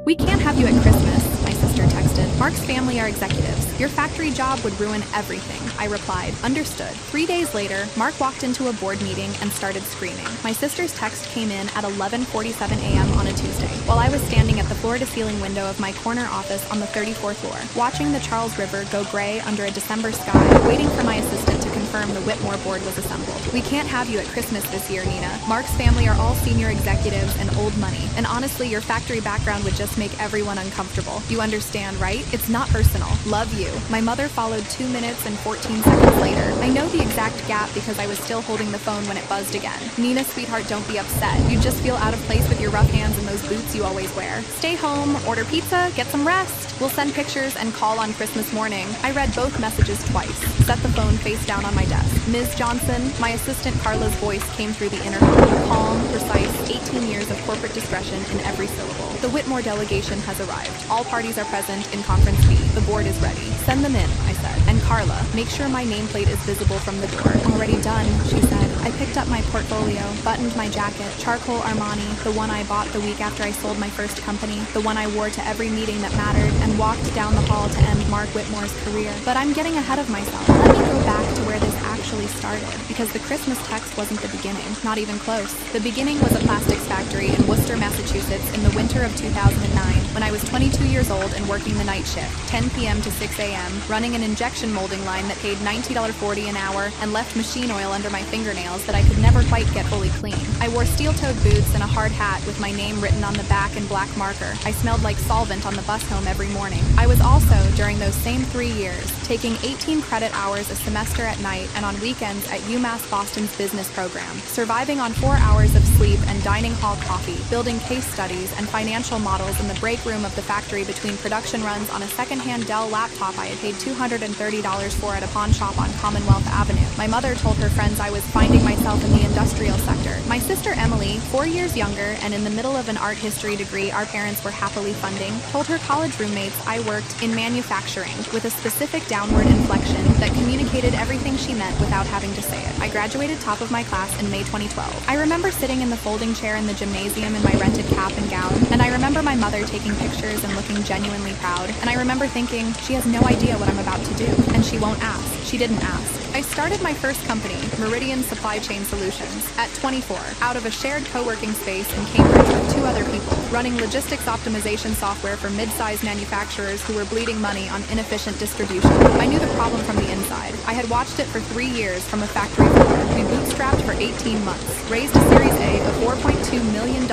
"We can't have you at Christmas," my sister texted. "Mark's family are executives. Your factory job would ruin everything." I replied, "Understood." 3 days later, Mark walked into a board meeting and started screaming. My sister's text came in at 11:47 a.m. on a Tuesday, while I was standing at the floor-to-ceiling window of my corner office on the 34th floor, watching the Charles River go gray under a December sky, waiting for my assistant to confirm the Whitmore board was assembled. "We can't have you at Christmas this year, Nina. Mark's family are all senior executives and old money, and honestly, your factory background would just make everyone uncomfortable. You understand, right? It's not personal. Love you." My mother followed 2 minutes and 14 seconds later. I know the exact gap because I was still holding the phone when it buzzed again. "Nina, sweetheart, don't be upset. You just feel out of place with your rough hands and those boots you always wear. Stay home, order pizza, get some rest. We'll send pictures and call on Christmas morning." I read both messages twice, set the phone face down on my desk. "Ms. Johnson," my assistant Carla's voice came through the intercom. Calm, precise, 18 years of corporate discretion in every syllable. "The Whitmore delegation has arrived. All parties are present in Conference B. The board is ready. Send them in," I said. "And Carla, make sure my nameplate is visible from the door." "Already done," she said. I picked up my portfolio, buttoned my jacket, charcoal Armani, the one I bought the week after I sold my first company, the one I wore to every meeting that mattered, and walked down the hall to end Mark Whitmore's career. But I'm getting ahead of myself. Let me go back to where this actually started, because the Christmas text wasn't the beginning, not even close. The beginning was a plastics factory in Worcester, Massachusetts in the winter of 2009, when I was 22 years old and working the night shift, 10 p.m. to 6 a.m., running an injection molding line that paid $90.40 an hour and left machine oil under my fingernails that I could never quite get fully clean. I wore steel-toed boots and a hard hat with my name written on the back in black marker. I smelled like solvent on the bus home every morning. I was also, during those same 3 years, taking 18 credit hours a semester at night and on weekends at UMass Boston's business program, surviving on 4 hours of sleep and dining hall coffee, building case studies and financial models in the break room of the factory between production runs on a second-hand Dell laptop I had paid $230 for at a pawn shop on Commonwealth Avenue. My mother told her friends I was finding myself in the industrial sector. My sister Emily, 4 years younger and in the middle of an art history degree our parents were happily funding, told her college roommates I worked in manufacturing with a specific downward inflection that communicated everything she meant without having to say it. I graduated top of my class in May 2012. I remember sitting in the folding chair in the gymnasium in my rented cap and gown, and I remember my mother taking pictures and looking genuinely proud, and I remember thinking, she has no idea what I'm about to do, and she won't ask. She didn't ask. I started my first company, Meridian Supply Chain Solutions, at 24, out of a shared co-working space in Cambridge with 2 other people, running logistics optimization software for mid-sized manufacturers who were bleeding money on inefficient distribution. I knew the problem from the inside. I had watched it for 3 years from a factory floor. We bootstrapped for 18 months, raised a Series A of $4.2 million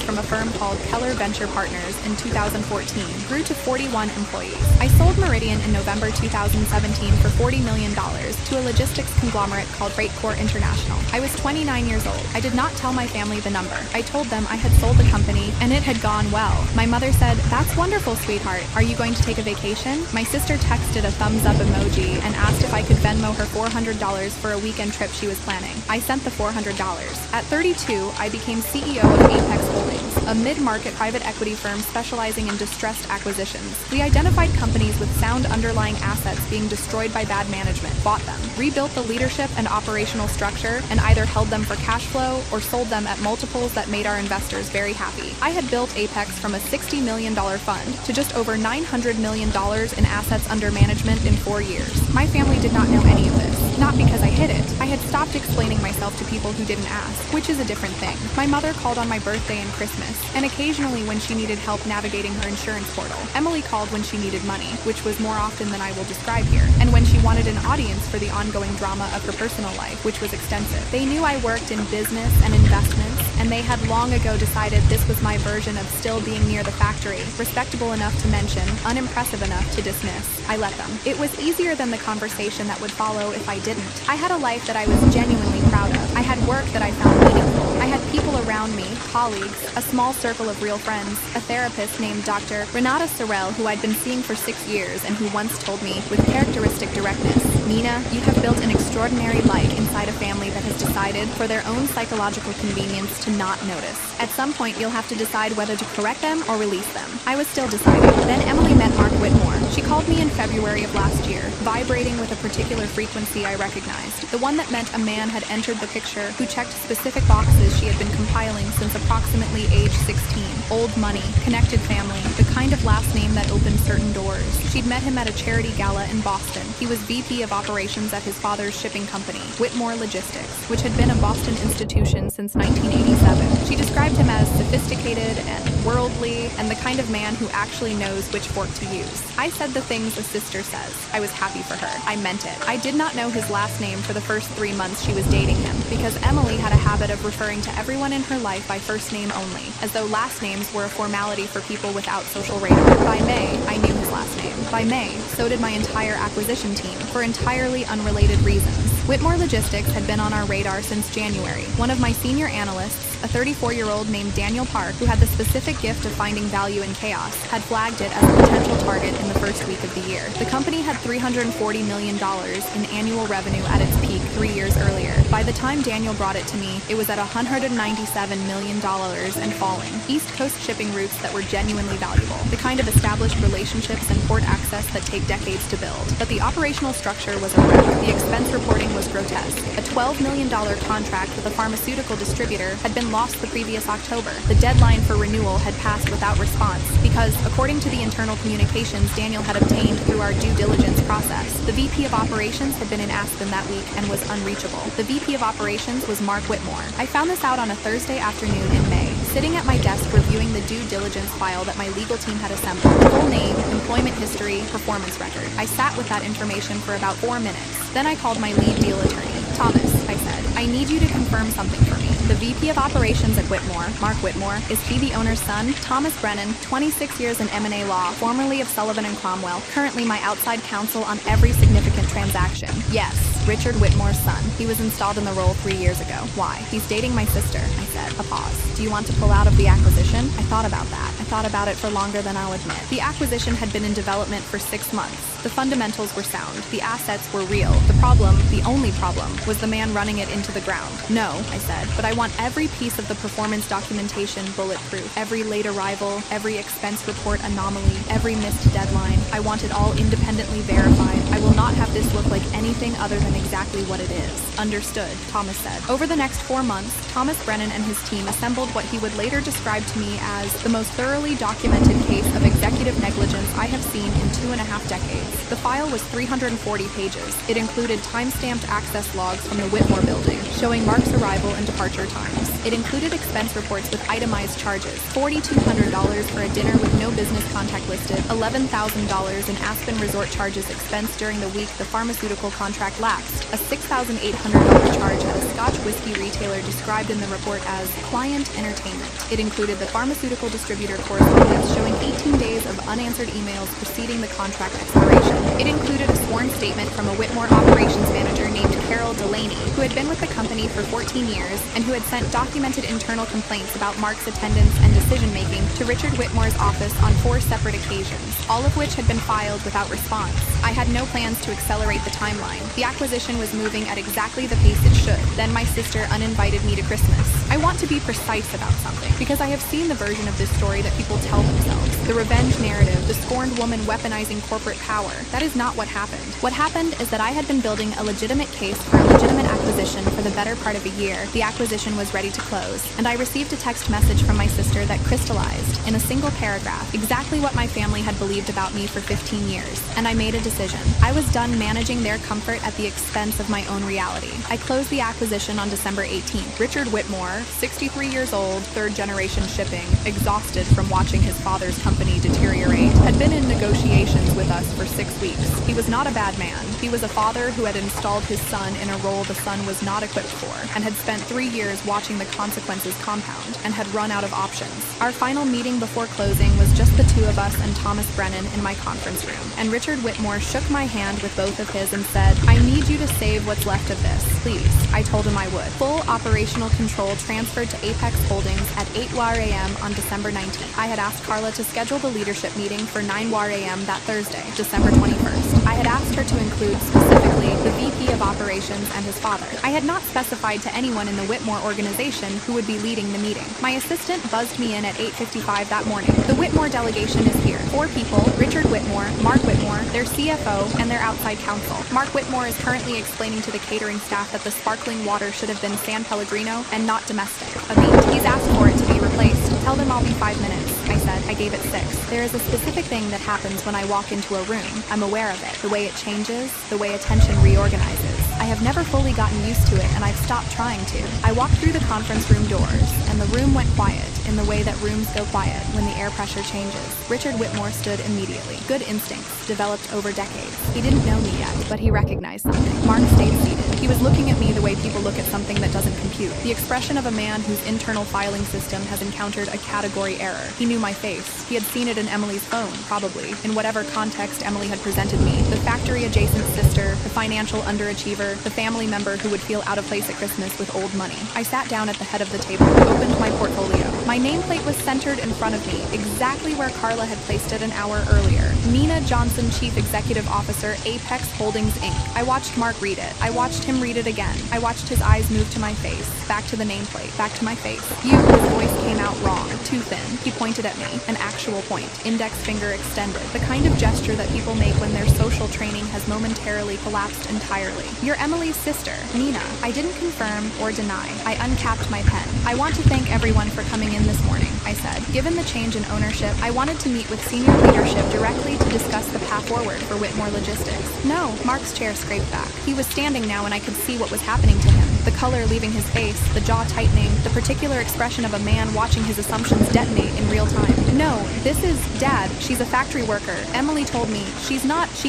from a firm called Keller Venture Partners in 2014, grew to 41 employees. I sold Meridian in November 2017 for $40 million to a logistics conglomerate called Freightcore International. I was 29 years old. I did not tell my family the number. I told them I had sold the company and it had gone well. My mother said, "That's wonderful, sweetheart. Are you going to take a vacation?" My sister texted a thumbs up emoji and asked if I could Venmo her $400 for a weekend trip she was planning. I sent the $400. At 32, I became CEO of Apex Holdings, a mid-market private equity firm specializing in distressed acquisitions. We identified companies with sound underlying assets being destroyed by bad management, bought them, rebuilt the leadership and operational structure, and either held them for cash flow or sold them at multiples that made our investors very happy. I had built Apex from a $60 million fund to just over $900 million in assets under management in 4 years. My family did not know any of this, not because I hid it. I had stopped explaining myself to people who didn't ask, which is a different thing. My mother called on my birthday and Christmas, and occasionally when she needed help navigating her insurance portal. Emily called when she needed money, which was more often than I will describe here, and when she wanted an audience for the ongoing drama of her personal life, which was extensive. They knew I worked in business and investments, and they had long ago decided this was my version of still being near the factory, respectable enough to mention, unimpressive enough to dismiss. I let them. It was easier than the conversation that would follow if I didn't. I had a life that I was genuinely proud of. I had work that I found meaningful. I had people around me, colleagues, a small circle of real friends, a therapist named Dr. Renata Sorrell, who I'd been seeing for 6 years and who once told me, with characteristic directness, "Nina, you have built an extraordinary life inside a family that has decided, for their own psychological convenience, to not notice. At some point, you'll have to decide whether to correct them or release them." I was still deciding. Then Emily met Mark Whitmore. She called me in February of last year, vibrating with a particular frequency I recognized, the one that meant a man had entered the picture who checked specific boxes she had been compiling since approximately age 16. Old money, connected family, the kind of last name that opened certain doors. She'd met him at a charity gala in Boston. He was VP of operations at his father's shipping company, Whitmore Logistics, which had been a Boston institution since 1987. She described him as sophisticated and worldly, and the kind of man who actually knows which fork to use. I said the things a sister says. I was happy for her. I meant it. I did not know his last name for the first 3 months she was dating him, because Emily had a habit of referring to everyone in her life by first name only, as though last names were a formality for people without social radar. By May, I knew his last name. By May, so did my entire acquisition team, for entirely unrelated reasons. Whitmore Logistics had been on our radar since January. One of my senior analysts, a 34-year-old named Daniel Park, who had the specific gift of finding value in chaos, had flagged it as a potential target in the first week of the year. The company had $340 million in annual revenue at its peak 3 years earlier. By the time Daniel brought it to me, it was at $197 million and falling. East Coast shipping routes that were genuinely valuable. The kind of established relationships and port access that take decades to build. But the operational structure was a wreck. The expense reporting was grotesque. A $12 million contract with a pharmaceutical distributor had been lost the previous October. The deadline for renewal had passed without response because, according to the internal communications Daniel had obtained through our due diligence process, the VP of operations had been in Aspen that week and was unreachable. The VP of operations was Mark Whitmore. I found this out on a Thursday afternoon in May, sitting at my desk reviewing the due diligence file that my legal team had assembled. Full name, employment history, performance record. I sat with that information for about 4 minutes. Then I called my lead deal attorney. Thomas, I said, I need you to confirm something for me. The VP of operations at Whitmore, Mark Whitmore, is he the owner's son? Thomas Brennan, 26 years in M&A law, formerly of Sullivan & Cromwell, currently my outside counsel on every significant transaction. Yes, Richard Whitmore's son. He was installed in the role 3 years ago. Why? He's dating my sister, I said. A pause. Do you want to pull out of the acquisition? I thought about that. I thought about it for longer than I'll admit. The acquisition had been in development for 6 months. The fundamentals were sound. The assets were real. The problem, the only problem, was the man running it into the ground. No, I said, but I want every piece of the performance documentation bulletproof. Every late arrival, every expense report anomaly, every missed deadline. I want it all independently verified. I will not have this look like anything other than exactly what it is. Understood, Thomas said. Over the next 4 months, Thomas Brennan and his team assembled what he would later describe to me as the most thoroughly documented case of executive negligence I have seen in 2.5 decades. The file was 340 pages. It included time-stamped access logs from the Whitmore building, showing Mark's arrival and departure times. It included expense reports with itemized charges, $4,200 for a dinner with no business contact listed, $11,000 in Aspen resort charges expensed during the week the pharmaceutical contract lapsed, a $6,800 charge at a Scotch whiskey retailer described in the report as client entertainment. It included the pharmaceutical distributor correspondence showing 18 days of unanswered emails preceding the contract expiration. It included a sworn statement from a Whitmore operations manager named Carol Delaney, who had been with the company for 14 years and who had sent documented internal complaints about Mark's attendance and decision-making to Richard Whitmore's office on 4 separate occasions, all of which had been filed without response. I had no plans to accelerate the timeline. The acquisition was moving at exactly the pace it should. Then my sister uninvited me to Christmas. I want to be precise about something, because I have seen the version of this story that people tell themselves. The revenge narrative, the scorned woman weaponizing corporate power. That is not what happened. What happened is that I had been building a legitimate case for a legitimate acquisition for the better part of a year. The acquisition was ready to close, and I received a text message from my sister that crystallized, in a single paragraph, exactly what my family had believed about me for 15 years. And I made a decision. I was done managing their comfort at the expense of my own reality. I closed the acquisition on December 18th. Richard Whitmore, 63 years old, third-generation shipping, exhausted from watching his father's company deteriorate, had been in negotiations with us for 6 weeks. He was not a bad man. He was a father who had installed his son in a role the son was not equipped for, and had spent 3 years watching the consequences compound, and had run out of options. Our final meeting before closing was just the two of us and Thomas Brennan in my conference room, and Richard Whitmore shook my hand with both of his and said, I need you to save what's left of this, please. I told him I would. Full operational control transferred to Apex Holdings at 8 a.m. on December 19th. I had asked Carla to schedule the leadership meeting for 9 a.m. that Thursday, December 21st. I had asked her to include specifically the VP of operations and his father. I had not specified to anyone in the Whitmore organization who would be leading the meeting. My assistant buzzed me in at 8:55 that morning. The Whitmore delegation is here. 4 people: Richard Whitmore, Mark Whitmore, their CFO, and their outside counsel. Mark Whitmore is currently explaining to the catering staff that the sparkling water should have been San Pellegrino and not domestic. A beat. He's asked for it to be replaced. Tell them I'll be 5 minutes, I said. I gave it 6. There is a specific thing that happens when I walk into a room. I'm aware of it. The way it changes, the way attention reorganizes. I have never fully gotten used to it, and I've stopped trying to. I walked through the conference room doors, and the room went quiet, in the way that rooms go quiet when the air pressure changes. Richard Whitmore stood immediately. Good instincts, developed over decades. He didn't know me yet, but he recognized something. Mark stayed seated. He was looking at me the way people look at something that doesn't compute. The expression of a man whose internal filing system has encountered a category error. He knew my face. He had seen it in Emily's phone, probably. In whatever context Emily had presented me. The factory-adjacent sister, the financial underachiever, the family member who would feel out of place at Christmas with old money. I sat down at the head of the table, opened my portfolio. My nameplate was centered in front of me, exactly where Carla had placed it an hour earlier. Nina Johnson, Chief Executive Officer, Apex Holdings, Inc. I watched Mark read it. I watched him read it again. I watched his eyes move to my face, back to the nameplate, back to my face. His voice came out wrong, too thin. He pointed at me, an actual point, index finger extended, the kind of gesture that people make when their social training has momentarily collapsed entirely. You're Emily's sister, Nina. I didn't confirm or deny. I uncapped my pen. I want to thank everyone for coming in this morning, I said. Given the change in ownership, I wanted to meet with senior leadership directly to discuss the path forward for Whitmore Logistics. No, Mark's chair scraped back. He was standing now and I could see what was happening to him. The color leaving his face, the jaw tightening, the particular expression of a man watching his assumptions detonate in real time. No, this is Dad. She's a factory worker. Emily told me. She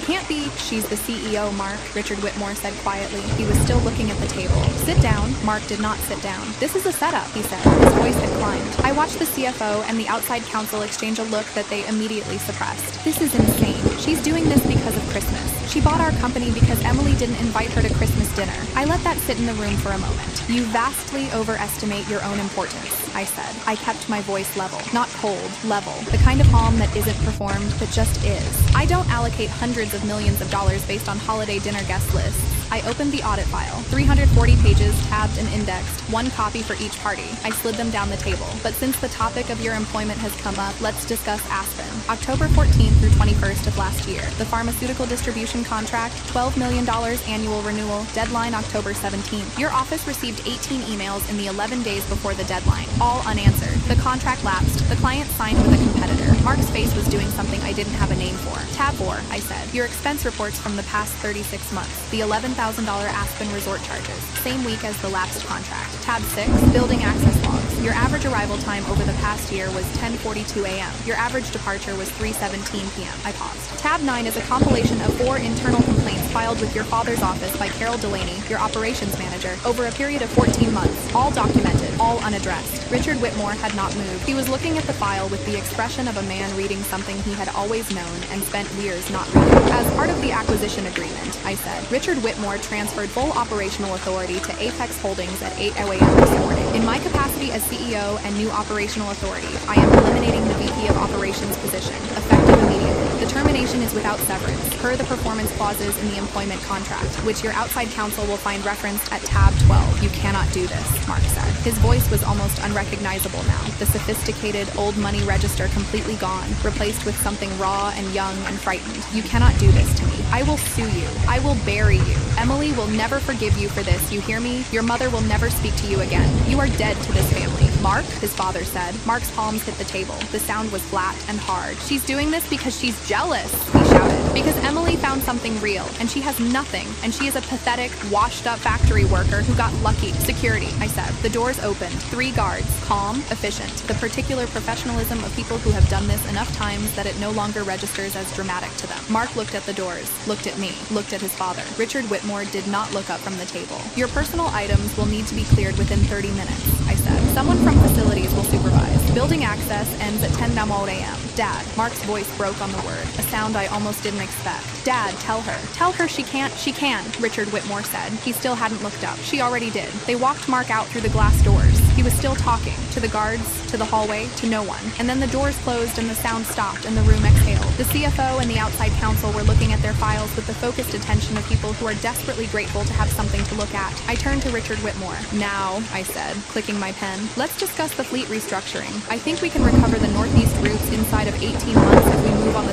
can't be. She's the CEO, Mark, Richard Whitmore said quietly. He was still looking at the table. Sit down. Mark did not sit down. This is a setup, he said. His voice had climbed. I watched the CFO and the outside counsel exchange a look that they immediately suppressed. This is insane. She's doing this because of Christmas. She bought our company because Emily didn't invite her to Christmas dinner. I let that sit in the room for a moment. You vastly overestimate your own importance, I said. I kept my voice level. Not cold, level. The kind of calm that isn't performed, that just is. I don't allocate hundreds of millions of dollars based on holiday dinner guest lists. I opened the audit file. 340 pages, tabbed and indexed, 1 copy for each party. I slid them down the table. But since the topic of your employment has come up, let's discuss Aspen. October 14th through 21st of last year. The pharmaceutical distribution contract, $12 million annual renewal, deadline October 17th. Your office received 18 emails in the 11 days before the deadline, all unanswered. The contract lapsed. The client signed with a competitor. Mark's face was doing something I didn't have a name for. Tab 4, I said. Your expense reports from the past 36 months. The $11,000 Aspen resort charges. Same week as the lapsed contract. Tab 6, building access logs. Your average arrival time over the past year was 10:42 a.m. Your average departure was 3:17 p.m. I paused. Tab 9 is a compilation of 4 internal complaints filed with your father's office by Carol Delaney, your operations manager, over a period of 14 months, all documented, all unaddressed. Richard Whitmore had not moved. He was looking at the file with the expression of a man reading something he had always known and spent years not reading. As part of the acquisition agreement, I said, Richard Whitmore transferred full operational authority to Apex Holdings at 8:00 a.m. this morning. In my capacity as CEO and new operational authority, I am eliminating the VP of Operations position, effective immediately. The termination is without severance, per the performance clauses in the employment contract, which your outside counsel will find referenced at tab 12. You cannot do this, Mark said. His voice was almost unrecognizable now, the sophisticated old money register completely gone, replaced with something raw and young and frightened. You cannot do this to me. I will sue you. I will bury you. Emily will never forgive you for this, you hear me? Your mother will never speak to you again. You are dead to this family. Mark, his father said. Mark's palms hit the table. The sound was flat and hard. She's doing this because she's jealous, he shouted. Because Emily found something real, and she has nothing, and she is a pathetic, washed-up factory worker who got lucky. Security, I said. The doors opened. 3 guards, calm, efficient. The particular professionalism of people who have done this enough times that it no longer registers as dramatic to them. Mark looked at the doors, looked at me, looked at his father. Richard Whitmore did not look up from the table. Your personal items will need to be cleared within 30 minutes, I said. Someone from facilities will supervise. Building access ends at 10 a.m. Dad, Mark's voice broke on the word, a sound I almost didn't expect. Dad, tell her. Tell her she can't. She can, Richard Whitmore said. He still hadn't looked up. She already did. They walked Mark out through the glass doors. He was still talking, to the guards, to the hallway, to no one. And then the doors closed and the sound stopped and the room exhaled. The CFO and the outside counsel were looking at their files with the focused attention of people who are desperately grateful to have something to look at. I turned to Richard Whitmore. Now, I said, clicking my pen, let's discuss the fleet restructuring. I think we can recover the northeast routes inside of 18 months if we move on the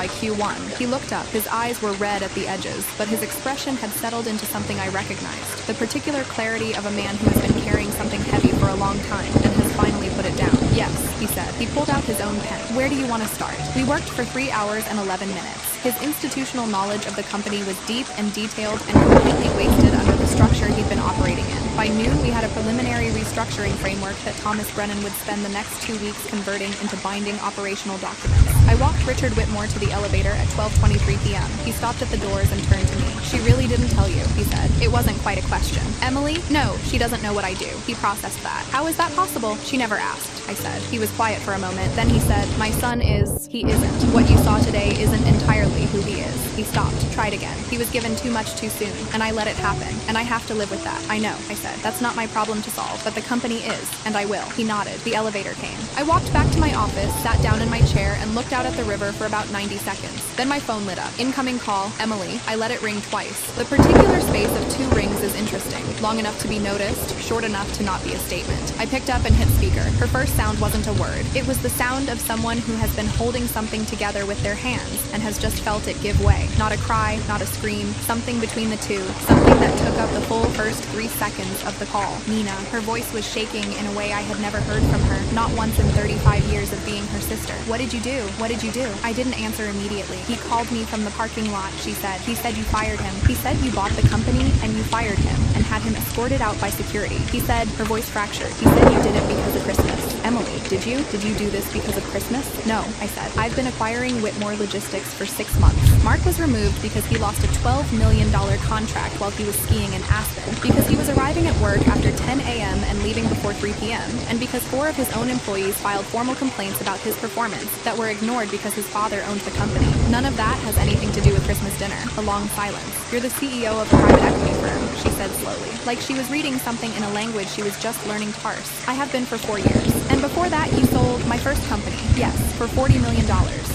by Q1. He looked up. His eyes were red at the edges, but his expression had settled into something I recognized. The particular clarity of a man who has been carrying something heavy for a long time and has finally put it down. Yes, he said. He pulled out his own pen. Where do you want to start? We worked for 3 hours and 11 minutes. His institutional knowledge of the company was deep and detailed and completely wasted under the structure he'd been operating in. By noon, we had a preliminary restructuring framework that Thomas Brennan would spend the next 2 weeks converting into binding operational documents. I walked Richard Whitmore to the elevator at 12:23 p.m. He stopped at the doors and turned to me. She really didn't tell you, he said. It wasn't quite a question. Emily? No, she doesn't know what I do. He processed that. How is that possible? She never asked, I said. He was quiet for a moment. Then he said, my son is... He isn't. What you saw today isn't entirely who he is. He stopped, tried again. He was given too much too soon, and I let it happen, and I have to live with that. I know, I said. That's not my problem to solve, but the company is, and I will. He nodded. The elevator came. I walked back to my office, sat down in my chair, and looked out at the river for about 90 seconds. Then my phone lit up. Incoming call, Emily. I let it ring twice. The particular space of 2 rings is interesting. Long enough to be noticed, short enough to not be a statement. I picked up and hit speaker. Her first sound wasn't a word. It was the sound of someone who has been holding something together with their hands and has just felt it give way. Not a cry, not a scream, something between the two, something that took up the full first 3 seconds of the call. Nina. Her voice was shaking in a way I had never heard from her, not once in 35 years of being her sister. What did you do? What did you do? I didn't answer immediately. He called me from the parking lot, she said. He said you fired him. He said you bought the company and you fired him and had him escorted out by security. He said, her voice fractured. He said you did it because of Christmas. Emily, did you? Did you do this because of Christmas? No, I said. I've been acquiring Whitmore Logistics for 6 months. Mark was removed because he lost a $12 million contract while he was skiing in Aspen, because he was arriving at work after 10 a.m. and leaving before 3 p.m., and because 4 of his own employees filed formal complaints about his performance that were ignored because his father owned the company. None of that has anything to do with Christmas dinner. A long silence. You're the CEO of a private equity firm, she said slowly, like she was reading something in a language she was just learning to parse. I have been for 4 years. And before that, you sold my first company, yes, for $40 million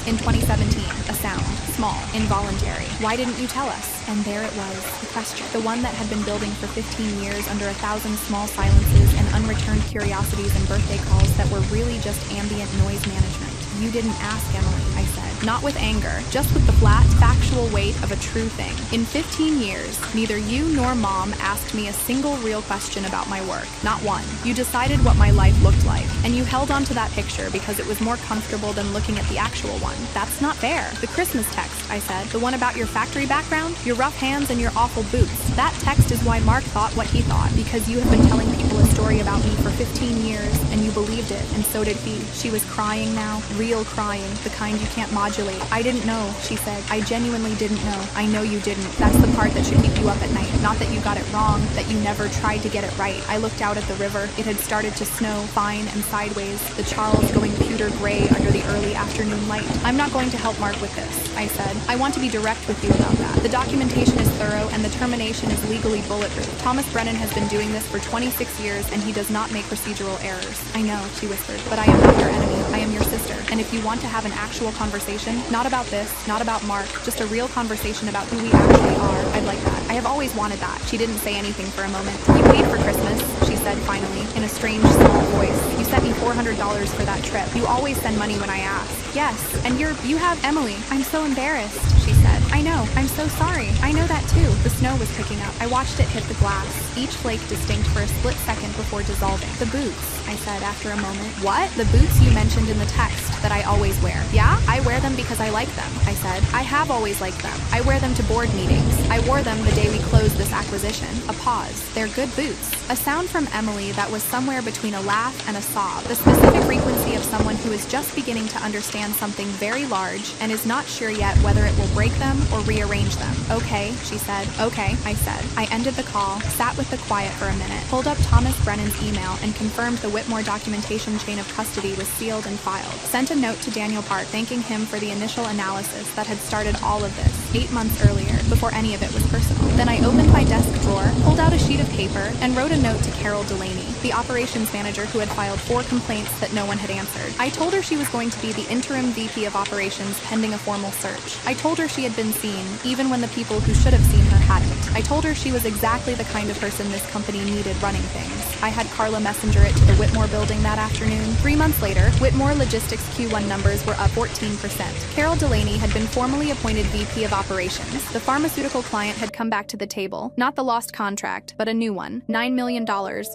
in 2017. A sound. Small. Involuntary. Why didn't you tell us? And there it was, the question. The one that had been building for 15 years under 1,000 small silences and unreturned curiosities and birthday calls that were really just ambient noise management. You didn't ask, Emily, I said. Not with anger, just with the flat, factual weight of a true thing. In 15 years, neither you nor Mom asked me a single real question about my work. Not one. You decided what my life looked like, and you held on to that picture because it was more comfortable than looking at the actual one. That's not fair. The Christmas text, I said. The one about your factory background, your rough hands, and your awful boots. That text is why Mark thought what he thought, because you have been telling people a story about me for 15 years, and you believed it, and so did he. She was crying now. Real crying. The kind you can't modulate. I didn't know, she said. I genuinely didn't know. I know you didn't. That's the part that should keep you up at night. Not that you got it wrong, that you never tried to get it right. I looked out at the river. It had started to snow, fine and sideways, the Charles going pewter gray under the early afternoon light. I'm not going to help Mark with this, I said. I want to be direct with you about that. The documentation is thorough and the termination is legally bulletproof. Thomas Brennan has been doing this for 26 years and he does not make procedural errors. I know, she whispered, but I am not your enemy. I am your sister. And if you want to have an actual conversation, not about this, not about Mark, just a real conversation about who we actually are, I'd like that. I have always wanted that. She didn't say anything for a moment. You paid for Christmas, she said finally, in a strange, small voice. You sent me $400 for that trip. You always send money when I ask. Yes, and you have Emily. I'm so embarrassed, she said. I know, I'm so sorry. I know that too. The snow was picking up. I watched it hit the glass, each flake distinct for a split second before dissolving. The boots, I said after a moment. What? The boots you mentioned in the text that I always wear. Yeah? I wear them because I like them, I said. I have always liked them. I wear them to board meetings. I wore them the day we closed this acquisition. A pause. They're good boots. A sound from Emily that was somewhere between a laugh and a sob. The specific frequency of someone who is just beginning to understand something very large and is not sure yet whether it will break them or rearrange them. Okay, she said. Okay, I said. I ended the call, sat with the quiet for a minute, pulled up Thomas Brennan's email and confirmed the Whitmore documentation chain of custody was sealed and filed. Sent a note to Daniel Park thanking him for the initial analysis that had started all of this. 8 months earlier, before any of it was personal. Then I opened my desk drawer, pulled out a sheet of paper, and wrote a note to Carol Delaney, the operations manager who had filed 4 complaints that no one had answered. I told her she was going to be the interim VP of operations pending a formal search. I told her she had been seen, even when the people who should have seen her hadn't. I told her she was exactly the kind of person this company needed running things. I had Carla messenger it to the Whitmore building that afternoon. 3 months later, Whitmore Logistics Q1 numbers were up 14%. Carol Delaney had been formally appointed VP of operations. The pharmaceutical client had come back to the table, not the lost contract, but a new one, $9 million,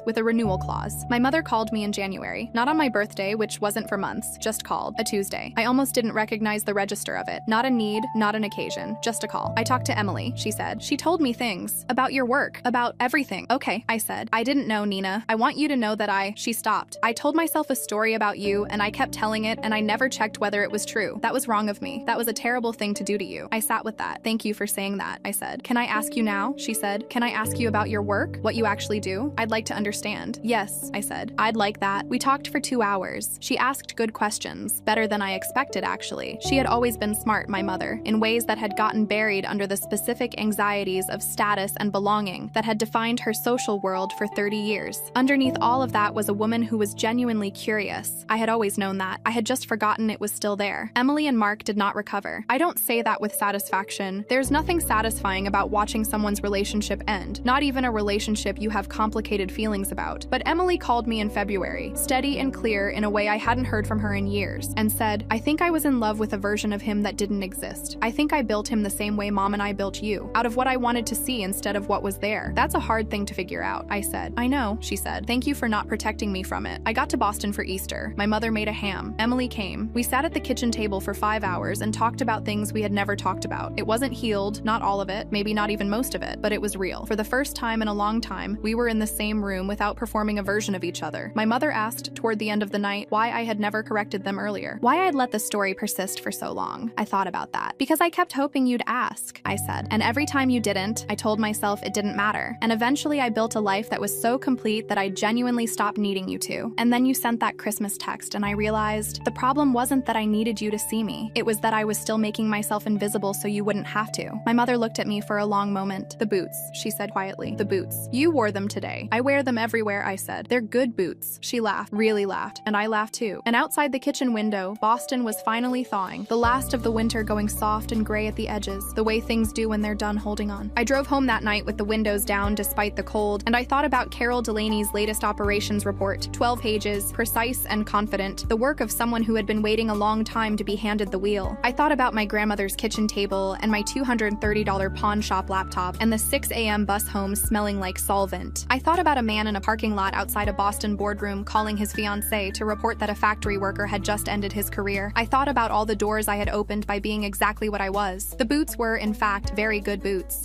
with a renewal clause. My mother called me in January, not on my birthday, which wasn't for months, just called, a Tuesday. I almost didn't recognize the register of it. Not a need, not an occasion, just a call. I talked to Emily, she said. She told me things. About your work. About everything. Okay, I said. I didn't know, Nina. I want you to know that She stopped. I told myself a story about you, and I kept telling it, and I never checked whether it was true. That was wrong of me. That was a terrible thing to do to you. I sat with that. Thank you for saying that, I said. Can I ask you now? She said. Can I ask you about your work? What you actually do? I'd like to understand. Yes, I said. I'd like that. We talked for 2 hours. She asked good questions. Better than I expected, actually. She had always been smart, my mother, in ways that had gotten buried under the specific anxieties of status and belonging that had defined her social world for 30 years. Underneath all of that was a woman who was genuinely curious. I had always known that. I had just forgotten it was still there. Emily and Mark did not recover. I don't say that with satisfaction. There's nothing satisfying about watching someone's relationship end, not even a relationship you have complicated feelings about. But Emily called me in February, steady and clear in a way I hadn't heard from her in years, and said, I think I was in love with a version of him that didn't exist. I think I built him the same way Mom and I built you, out of what I wanted to see instead of what was there. That's a hard thing to figure out, I said. I know, she said. Thank you for not protecting me from it. I got to Boston for Easter. My mother made a ham. Emily came. We sat at the kitchen table for 5 hours and talked about things we had never talked about. It wasn't healed, not all of it, maybe not even most of it, but it was real. For the first time in a long time, we were in the same room without performing a version of each other. My mother asked, toward the end of the night, why I had never corrected them earlier. Why I'd let the story persist for so long. I thought about that. Because I kept hoping you'd ask, I said. And every time you didn't, I told myself it didn't matter. And eventually I built a life that was so complete that I genuinely stopped needing you to. And then you sent that Christmas text and I realized the problem wasn't that I needed you to see me. It was that I was still making myself invisible so you wouldn't have to. My mother looked at me for a long moment. The boots, she said quietly. The boots. You wore them today. I wear them everywhere, I said. They're good boots. She laughed, really laughed, and I laughed too. And outside the kitchen window, Boston was finally thawing, the last of the winter going soft and gray at the edges, the way things do when they're done holding on. I drove home that night with the windows down despite the cold, and I thought about Carol Delaney's latest operations report, 12 pages, precise and confident, the work of someone who had been waiting a long time to be handed the wheel. I thought about my grandmother's kitchen table and my $230 pawn shop laptop and the 6 a.m. bus home smelling like solvent. I thought about a man in a parking lot outside a Boston boardroom calling his fiancée to report that a factory worker had just ended his career. I thought about all the doors I had opened by being exactly what I was. The boots were, in fact, very good boots.